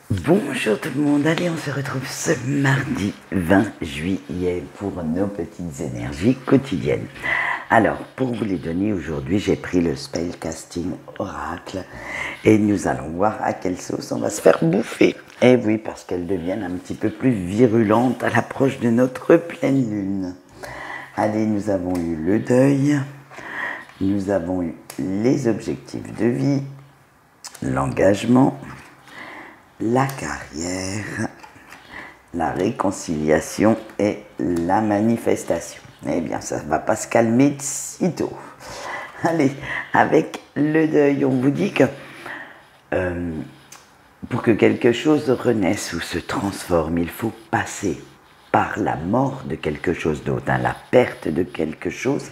Bonjour tout le monde, allez on se retrouve ce mardi 20 juillet pour nos petites énergies quotidiennes. Alors pour vous les donner aujourd'hui, j'ai pris le Spellcasting Oracle et nous allons voir à quelle sauce on va se faire bouffer. Et oui, parce qu'elles deviennent un petit peu plus virulentes à l'approche de notre pleine lune. Allez, nous avons eu le deuil, nous avons eu les objectifs de vie, l'engagement, la carrière, la réconciliation et la manifestation. Eh bien, ça ne va pas se calmer de sitôt. Allez, avec le deuil, on vous dit que pour que quelque chose renaisse ou se transforme, il faut passer par la mort de quelque chose d'autre, la perte de quelque chose.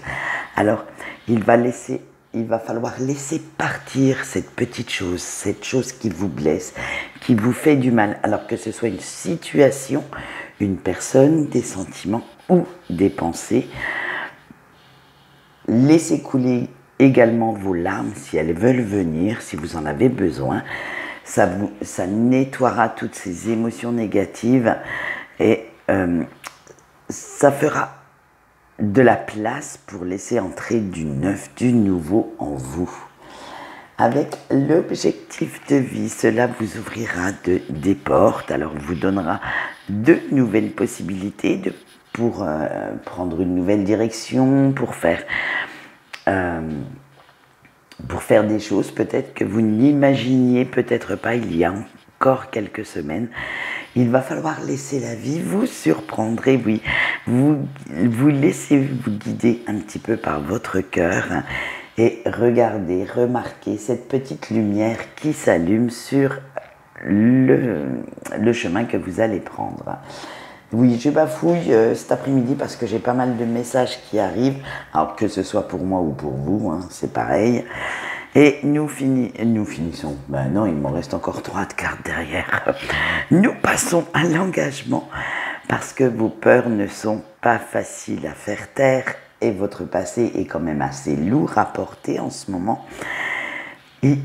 Alors, il va falloir laisser partir cette petite chose, cette chose qui vous blesse, qui vous fait du mal, alors que ce soit une situation, une personne, des sentiments ou des pensées. Laissez couler également vos larmes si elles veulent venir, si vous en avez besoin. Ça nettoiera toutes ces émotions négatives et ça fera de la place pour laisser entrer du neuf, du nouveau en vous. Avec l'objectif de vie, cela vous ouvrira des portes, alors vous donnera de nouvelles possibilités pour prendre une nouvelle direction, pour faire des choses peut-être que vous n'imaginiez peut-être pas il y a encore quelques semaines. Il va falloir laisser la vie vous surprendre et oui, vous laissez vous guider un petit peu par votre cœur et regardez, remarquez cette petite lumière qui s'allume sur le chemin que vous allez prendre. Oui, je bafouille cet après-midi parce que j'ai pas mal de messages qui arrivent, alors que ce soit pour moi ou pour vous, hein, c'est pareil. Et nous finissons. Ben non, il m'en reste encore 3 de cartes derrière. Nous passons à l'engagement parce que vos peurs ne sont pas faciles à faire taire et votre passé est quand même assez lourd à porter en ce moment. Et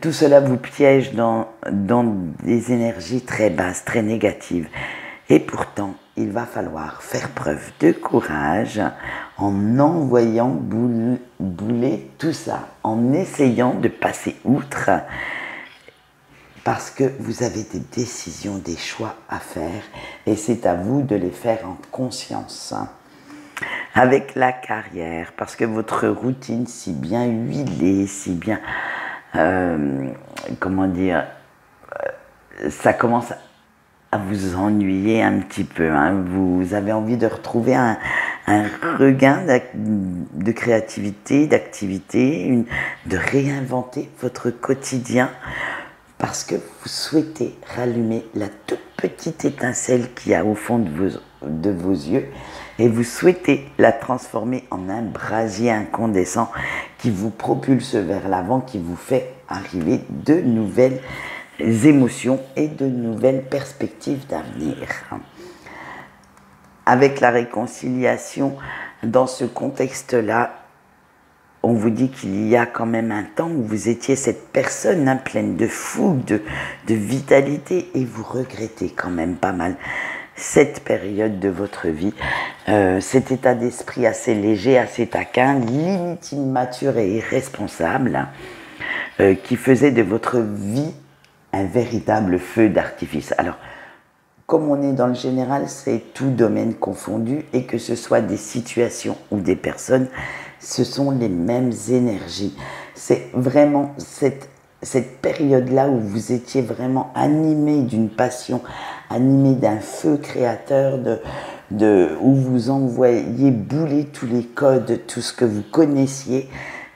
tout cela vous piège dans des énergies très basses, très négatives. Et pourtant, il va falloir faire preuve de courage en envoyant bouler tout ça, en essayant de passer outre, parce que vous avez des décisions, des choix à faire, et c'est à vous de les faire en conscience. Avec la carrière, parce que votre routine si bien huilée, si bien, ça commence à vous ennuyer un petit peu, hein. Vous avez envie de retrouver un regain de créativité, d'activité, de réinventer votre quotidien parce que vous souhaitez rallumer la toute petite étincelle qu'il y a au fond de vos yeux et vous souhaitez la transformer en un brasier incandescent qui vous propulse vers l'avant, qui vous fait arriver de nouvelles émotions et de nouvelles perspectives d'avenir. Avec la réconciliation, dans ce contexte-là, on vous dit qu'il y a quand même un temps où vous étiez cette personne pleine de fougue, de vitalité, et vous regrettez quand même pas mal cette période de votre vie, cet état d'esprit assez léger, assez taquin, limite immature et irresponsable, qui faisait de votre vie un véritable feu d'artifice. Alors, comme on est dans le général, c'est tout domaine confondu, et que ce soit des situations ou des personnes, ce sont les mêmes énergies. C'est vraiment cette période-là où vous étiez vraiment animé d'une passion, animé d'un feu créateur, où vous envoyiez bouler tous les codes, tout ce que vous connaissiez.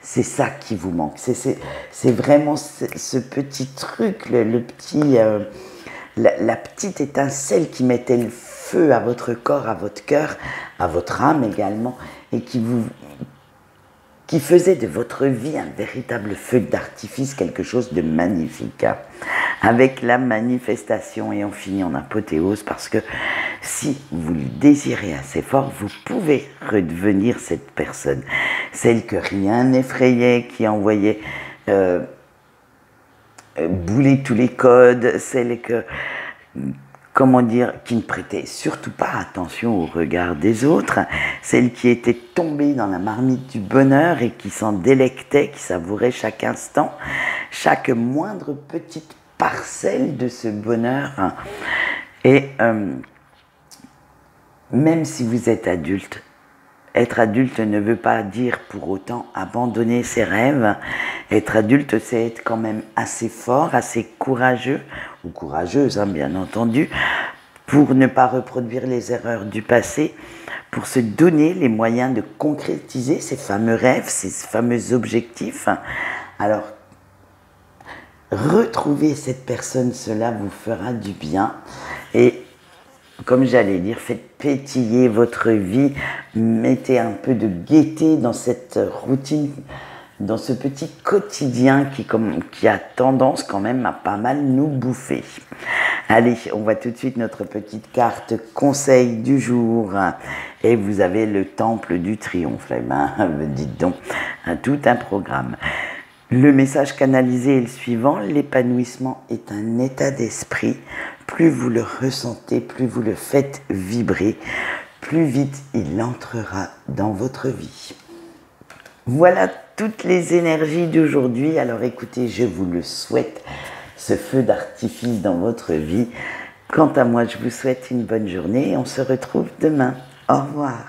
C'est ça qui vous manque. C'est vraiment ce petit truc, la petite étincelle qui mettait le feu à votre corps, à votre cœur, à votre âme également, et qui faisait de votre vie un véritable feu d'artifice, quelque chose de magnifique. Avec la manifestation, et on finit en apothéose, parce que si vous le désirez assez fort, vous pouvez redevenir cette personne, celle que rien n'effrayait, qui envoyait boulait tous les codes, celle que, comment dire, qui ne prêtait surtout pas attention au regard des autres, celle qui était tombée dans la marmite du bonheur et qui s'en délectait, qui savourait chaque instant, chaque moindre petite parcelle de ce bonheur. Et même si vous êtes adulte, être adulte ne veut pas dire pour autant abandonner ses rêves. Être adulte, c'est être quand même assez fort, assez courageux, ou courageuse, hein, bien entendu, pour ne pas reproduire les erreurs du passé, pour se donner les moyens de concrétiser ces fameux rêves, ces fameux objectifs. Alors, retrouver cette personne, cela vous fera du bien. Et comme j'allais dire, faites pétiller votre vie, mettez un peu de gaieté dans cette routine, dans ce petit quotidien qui a tendance quand même à pas mal nous bouffer. Allez, on voit tout de suite notre petite carte conseil du jour. Et vous avez le temple du triomphe. Eh ben, dites donc, tout un programme. Le message canalisé est le suivant: l'épanouissement est un état d'esprit. Plus vous le ressentez, plus vous le faites vibrer, plus vite il entrera dans votre vie. Voilà toutes les énergies d'aujourd'hui. Alors écoutez, je vous le souhaite, ce feu d'artifice dans votre vie. Quant à moi, je vous souhaite une bonne journée et on se retrouve demain. Au revoir.